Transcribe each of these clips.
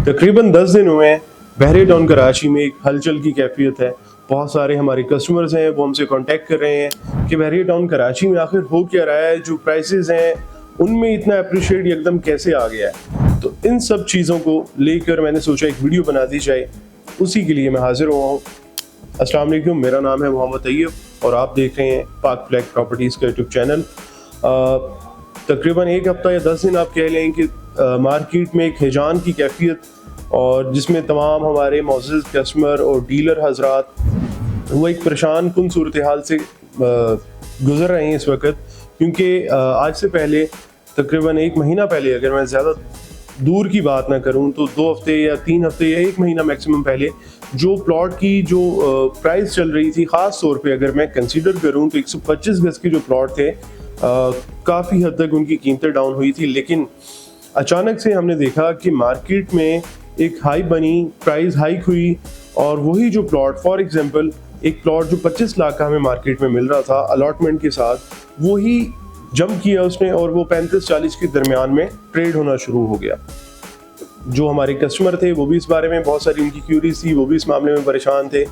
तकरीबन 10 दिन हुए हैं बहरे टाउन कराची में एक हलचल की कैफियत है। बहुत सारे हमारे कस्टमर्स हैं वो हमसे कांटेक्ट कर रहे हैं कि बहरे टाउन कराची में आखिर हो क्या रहा है, जो प्राइसेस हैं उनमें इतना अप्रिशिएट एकदम कैसे आ गया है। तो इन सब चीज़ों को लेकर मैंने सोचा एक वीडियो बना दी जाए, उसी के लिए मैं हाजिर हुआ हूँ। अस्सलाम वालेकुम, मेरा नाम है मोहम्मद तैयब और आप देख रहे हैं पाक फ्लैग प्रॉपर्टीज़ का यूट्यूब चैनल। तकरीबन एक हफ़्ता या 10 दिन आप कह लें कि मार्केट में एक हिजान की कैफियत, और जिसमें तमाम हमारे मौजूद कस्टमर और डीलर हजरात वो एक परेशान कुन सूरत हाल से गुजर रहे हैं इस वक्त। क्योंकि आज से पहले तकरीबन एक महीना पहले, अगर मैं ज़्यादा दूर की बात ना करूं तो 2 हफ्ते या 3 हफ्ते या 1 महीना मैक्सिमम पहले, जो प्लॉट की जो प्राइस चल रही थी, ख़ास तौर पे अगर मैं कंसीडर करूं तो 125 गज के जो प्लॉट थे काफ़ी हद तक उनकी कीमतें डाउन हुई थी। लेकिन अचानक से हमने देखा कि मार्केट में एक हाई बनी, प्राइस हाइक हुई, और वही जो प्लॉट, फॉर एग्जांपल एक प्लॉट जो 25 लाख का हमें मार्केट में मिल रहा था अलॉटमेंट के साथ, वही जंप किया उसने और वो 35-40 के दरमियान में ट्रेड होना शुरू हो गया। जो हमारे कस्टमर थे वो भी इस बारे में बहुत सारी उनकी क्यूरीज थी, वो भी इस मामले में परेशान थे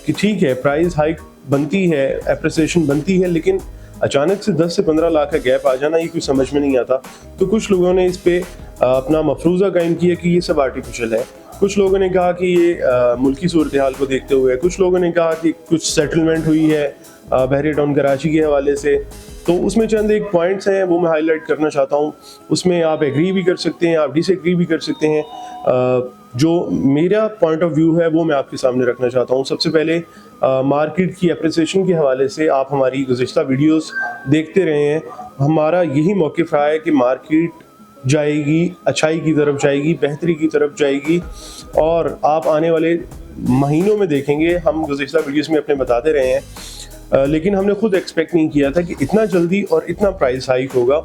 कि ठीक है प्राइस हाइक बनती है, एप्रिसिएशन बनती है, लेकिन अचानक से 10 से 15 लाख का गैप आ जाना ये कुछ समझ में नहीं आता। तो कुछ लोगों ने इस पे अपना मफरूज़ा कायम किया कि ये सब आर्टिफिशियल है। कुछ लोगों ने कहा कि ये मुल्की सूरत हाल को देखते हुए, कुछ लोगों ने कहा कि कुछ सेटलमेंट हुई है बहरे टाउन कराची के हवाले से। तो उसमें चंद एक पॉइंट्स हैं वो मैं हाईलाइट करना चाहता हूँ। उसमें आप एग्री भी कर सकते हैं, आप डिसएग्री भी कर सकते हैं। जो मेरा पॉइंट ऑफ व्यू है वो मैं आपके सामने रखना चाहता हूँ। सबसे पहले मार्केट की एप्रिसिएशन के हवाले से आप हमारी गुज़िश्ता वीडियोस देखते रहे हैं। हमारा यही मौक़िफ़ रहा है कि मार्केट जाएगी, अच्छाई की तरफ जाएगी, बेहतरी की तरफ जाएगी, और आप आने वाले महीनों में देखेंगे, हम गुज़िश्ता वीडियोस में अपने बताते रहे हैं। लेकिन हमने खुद एक्सपेक्ट नहीं किया था कि इतना जल्दी और इतना प्राइस हाइक होगा।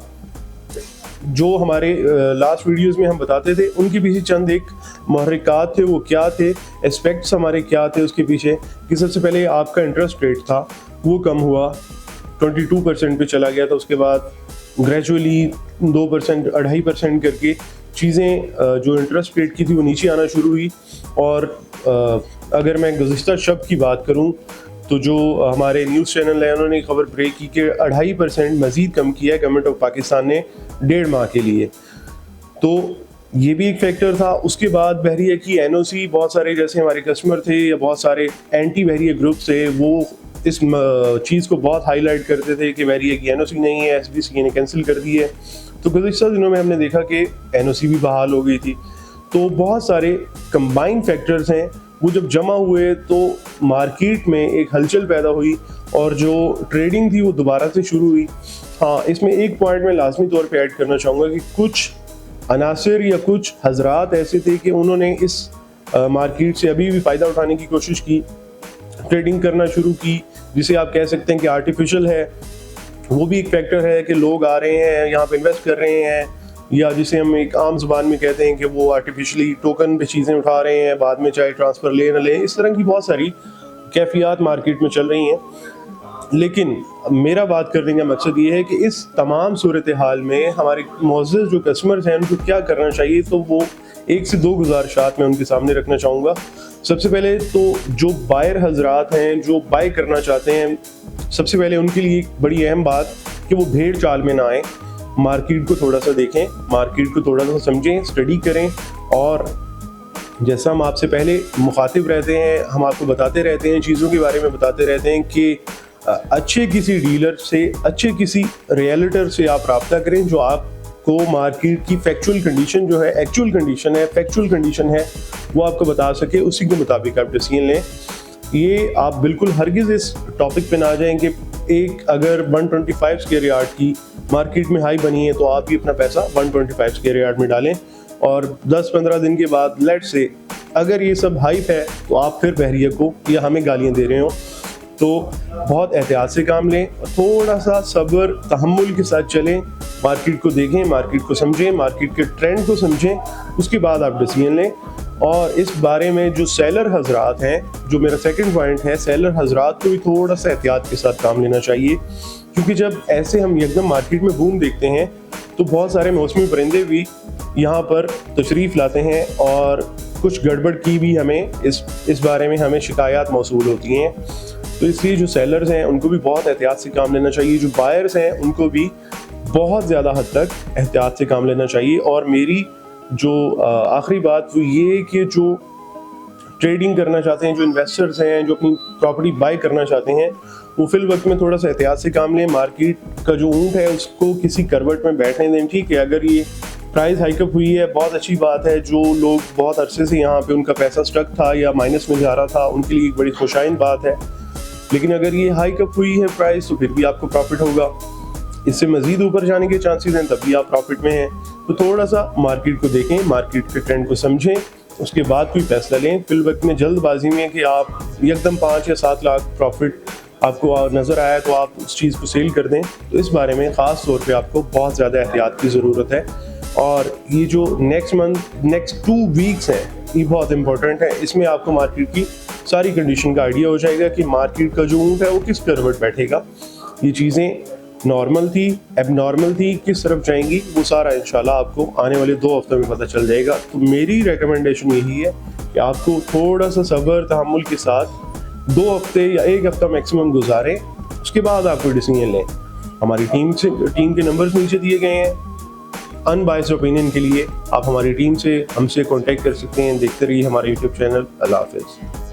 जो हमारे लास्ट वीडियोस में हम बताते थे उनके पीछे चंद एक महरिकात थे, वो क्या थे, एस्पेक्ट्स हमारे क्या थे उसके पीछे, कि सबसे पहले आपका इंटरेस्ट रेट था वो कम हुआ, 22% पे चला गया था। उसके बाद ग्रेजुअली 2%, 2.5% करके चीज़ें जो इंटरेस्ट रेट की थी वो नीचे आना शुरू हुई। और अगर मैं गुज़िश्ता शब की बात करूं तो जो हमारे न्यूज़ चैनल है उन्होंने खबर ब्रेक की कि 2.5% मज़ीद कम किया है गवर्नमेंट ऑफ पाकिस्तान ने 1.5 माह के लिए। तो ये भी एक फैक्टर था। उसके बाद बहरिया की NOC, बहुत सारे जैसे हमारे कस्टमर थे या बहुत सारे एंटी बहरिया ग्रुप्स थे, वो इस चीज़ को बहुत हाईलाइट करते थे कि बहरिया की NOC नहीं है, SBC ने कैंसिल कर दी है। तो गुज़िश्ता दिनों में हमने देखा कि NOC भी बहाल हो गई थी। तो बहुत सारे कंबाइंड फैक्टर्स हैं, वो जब जमा हुए तो मार्केट में एक हलचल पैदा हुई और जो ट्रेडिंग थी वो दोबारा से शुरू हुई। हाँ, इसमें एक पॉइंट मैं लाजमी तौर पे ऐड करना चाहूँगा कि कुछ अनासिर या कुछ हजरात ऐसे थे कि उन्होंने इस मार्केट से अभी भी फ़ायदा उठाने की कोशिश की, ट्रेडिंग करना शुरू की, जिसे आप कह सकते हैं कि आर्टिफिशियल है। वो भी एक फैक्टर है कि लोग आ रहे हैं यहाँ पे इन्वेस्ट कर रहे हैं, या जिसे हम एक आम ज़ुबान में कहते हैं कि वो आर्टिफिशियली टोकन पे चीज़ें उठा रहे हैं, बाद में चाहे ट्रांसफ़र ले न ले। इस तरह की बहुत सारी कैफियत मार्केट में चल रही हैं। लेकिन मेरा बात करने का मकसद ये है कि इस तमाम सूरत हाल में हमारे मौजूद जो कस्टमर्स हैं उनको क्या करना चाहिए। तो वो 1 से 2 गुजारिशात मैं उनके सामने रखना चाहूँगा। सबसे पहले तो जो बायर हजरात हैं जो बाय करना चाहते हैं, सबसे पहले उनके लिए एक बड़ी अहम बात कि वो भेड़ चाल में ना आए, मार्केट को थोड़ा सा देखें, मार्केट को थोड़ा सा समझें, स्टडी करें। और जैसा हम आपसे पहले मुखातिब रहते हैं, हम आपको बताते रहते हैं, चीज़ों के बारे में बताते रहते हैं कि अच्छे किसी डीलर से, अच्छे किसी रियल्टर से आप रब्ता करें जो आपको मार्केट की फैक्चुअल कंडीशन जो है, एक्चुअल कंडीशन है, फैक्चुअल कंडीशन है, वो आपको बता सके, उसी के मुताबिक आप डिसीजन लें। ये आप बिल्कुल हरगिज़ इस टॉपिक पे ना जाएं कि एक अगर 125 स्क्वायर यार्ड की मार्केट में हाई बनी है तो आप भी अपना पैसा 125 स्क्वायर यार्ड में डालें, और 10-15 दिन के बाद लेट से अगर ये सब हाइप है तो आप फिर बहरिया को या हमें गालियाँ दे रहे हो। तो बहुत एहतियात से काम लें, थोड़ा सा सब्र तहम्मुल के साथ चलें, मार्केट को देखें, मार्केट को समझें, मार्केट के ट्रेंड को समझें, उसके बाद आप डिसीजन लें। और इस बारे में जो सेलर हजरात हैं, जो मेरा सेकंड पॉइंट है, सेलर हजरात को भी थोड़ा सा एहतियात के साथ काम लेना चाहिए, क्योंकि जब ऐसे हम एकदम मार्केट में बूम देखते हैं तो बहुत सारे मौसमी परिंदे भी यहाँ पर तशरीफ़ लाते हैं और कुछ गड़बड़ की भी हमें इस बारे में हमें शिकायत मौसूल होती हैं। तो इसलिए जो सेलर्स हैं उनको भी बहुत एहतियात से काम लेना चाहिए, जो बायर्स हैं उनको भी बहुत ज़्यादा हद तक एहतियात से काम लेना चाहिए। और मेरी जो आखिरी बात वो ये कि जो ट्रेडिंग करना चाहते हैं, जो इन्वेस्टर्स हैं, जो अपनी प्रॉपर्टी बाय करना चाहते हैं, वो फिल वक्त में थोड़ा सा एहतियात से काम लें। मार्केट का जो ऊँट है उसको किसी करवट में बैठने दें। ठीक है, अगर ये प्राइस हाइकअप हुई है बहुत अच्छी बात है, जो लोग बहुत अरसे से यहाँ पे उनका पैसा स्टक था या माइनस में जा रहा था उनके लिए एक बड़ी खुशाइन बात है। लेकिन अगर ये हाइकअप हुई है प्राइस तो फिर भी आपको प्रॉफिट होगा, इससे मजीद ऊपर जाने के चांसेस हैं तब भी आप प्रॉफिट में हैं। तो थोड़ा सा मार्केट को देखें, मार्केट के ट्रेंड को समझें, उसके बाद कोई फैसला लें। फिल वक्त में जल्दबाजी में कि आप एकदम 5 या 7 लाख प्रॉफिट आपको नज़र आया तो आप उस चीज़ को सेल कर दें, तो इस बारे में ख़ास तौर पे आपको बहुत ज़्यादा एहतियात की ज़रूरत है। और ये जो नेक्स्ट 2 वीक्स हैं ये बहुत इंपॉर्टेंट है। इसमें आपको मार्केट की सारी कंडीशन का आइडिया हो जाएगा कि मार्केट का जो ऊँट है वो किस करवट बैठेगा, ये चीज़ें नॉर्मल थी, एबनॉर्मल थी, किस तरफ जाएंगी, वो सारा इंशाल्लाह आपको आने वाले 2 हफ्तों में पता चल जाएगा। तो मेरी रिकमेंडेशन यही है कि आपको थोड़ा सा सब्र तहम्मुल के साथ 2 हफ्ते या 1 हफ्ता मैक्सिमम गुजारें, उसके बाद आप कोई डिसीजन लें। हमारी टीम के नंबर्स नीचे दिए गए हैं। अनबायस्ड ओपिनियन के लिए आप हमारी टीम से हमसे कांटेक्ट कर सकते हैं। देखते रहिए हमारे यूट्यूब चैनल। अल्लाह हाफिज़।